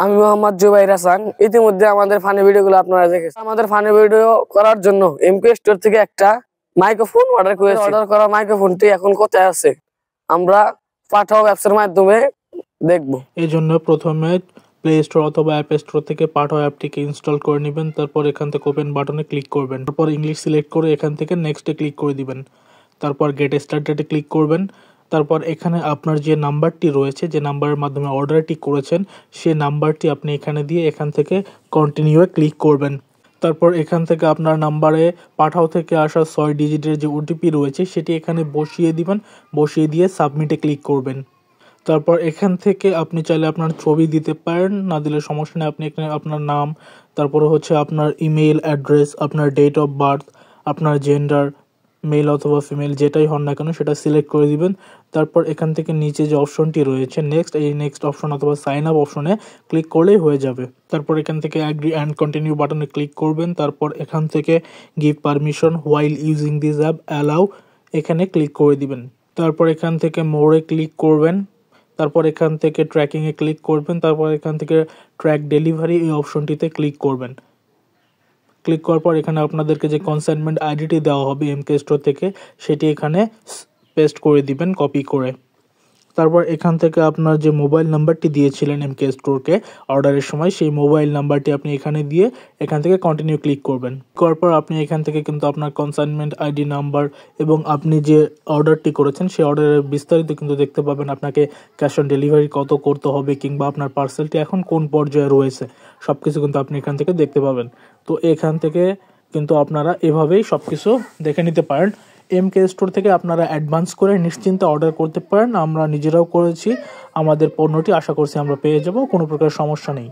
আমি মোহাম্মদ জুবাইর হাসান। ইতিমধ্যে আমাদের ফানি ভিডিওগুলো আপনারা দেখেছেন। আমাদের ফানি ভিডিও করার জন্য এমকে স্টোর থেকে একটা মাইক্রোফোন অর্ডার করেছি। অর্ডার করা মাইক্রোফোনটি এখন কোথায় আছে আমরা পাঠাও অ্যাপসের মাধ্যমে দেখব। এই জন্য প্রথমে প্লে স্টোর অথবা অ্যাপ স্টোর থেকে পাঠাও অ্যাপটিকে ইনস্টল করে নেবেন। তারপর এখান থেকে ওপেন বাটনে ক্লিক করবেন। তারপর ইংলিশ সিলেক্ট করে এখান থেকে নেক্সটে ক্লিক করে দিবেন। তারপর গেট স্টার্টেডে ক্লিক করবেন। তারপর এখানে আপনার যে নাম্বারটি রয়েছে, যে নাম্বারের মাধ্যমে অর্ডারটি করেছেন, সেই নাম্বারটি আপনি এখানে দিয়ে এখান থেকে কন্টিনিউয়ে ক্লিক করবেন। তারপর এখান থেকে আপনার নাম্বারে পাঠাও থেকে আসা 6 ডিজিটের যে ওটিপি রয়েছে সেটি এখানে বসিয়ে দিবেন। বসিয়ে দিয়ে সাবমিটে ক্লিক করবেন। তারপর এখান থেকে আপনি চাইলে আপনার ছবি দিতে পারেন, না দিলে সমস্যা নেই। আপনি এখানে আপনার নাম, তারপরে হচ্ছে আপনার ইমেইল অ্যাড্রেস, আপনার ডেট অফ বার্থ, আপনার জেন্ডার, মেল অথবা ফিমেল যেটাই হন না কেন সেটা সিলেক্ট করে দিবেন। তারপর এখান থেকে নিচে যে অপশনটি রয়েছে নেক্সট, এই নেক্সট অপশন অথবা সাইন আপ অপশনে ক্লিক করলেই হয়ে যাবে। তারপর এখান থেকে অ্যাগ্রি অ্যান্ড কন্টিনিউ বাটনে ক্লিক করবেন। তারপর এখান থেকে give permission while using this app allow এখানে ক্লিক করে দিবেন। তারপর এখান থেকে মোরে ক্লিক করবেন। তারপর এখান থেকে ট্র্যাকিংয়ে ক্লিক করবেন। তারপর এখান থেকে ট্র্যাক ডেলিভারি এই অপশনটিতে ক্লিক করবেন। ক্লিক করার পর এখানে আপনাদেরকে যে কনসাইনমেন্ট আইডিটি দেওয়া হবে এমকে স্টোর থেকে সেটি এখানে পেস্ট করে দিবেন কপি করে। তারপর এখান থেকে আপনার যে মোবাইল নাম্বারটি দিয়েছিলেন এমকে স্টোরকে অর্ডারের সময়, সেই মোবাইল নাম্বারটি আপনি এখানে দিয়ে এখান থেকে কন্টিনিউ ক্লিক করবেন। করার পর আপনি এখান থেকে কিন্তু আপনার কনসাইনমেন্ট আইডি নাম্বার এবং আপনি যে অর্ডারটি করেছেন সেই অর্ডারের বিস্তারিত কিন্তু দেখতে পাবেন। আপনাকে ক্যাশ অন ডেলিভারি কত করতে হবে কিংবা আপনার পার্সেলটি এখন কোন পর্যায়ে রয়েছে সব কিছু কিন্তু আপনি এখান থেকে দেখতে পাবেন। তো এখান থেকে কিন্তু আপনারা এভাবেই সব কিছু দেখে নিতে পারেন। এমকে স্টোর থেকে আপনারা অ্যাডভান্স করে নিশ্চিন্তে অর্ডার করতে পারেন। আমরা নিজেরাও করেছি, আমাদের পণ্যটি আশা করছি আমরা পেয়ে যাব, কোনো প্রকার সমস্যা নেই।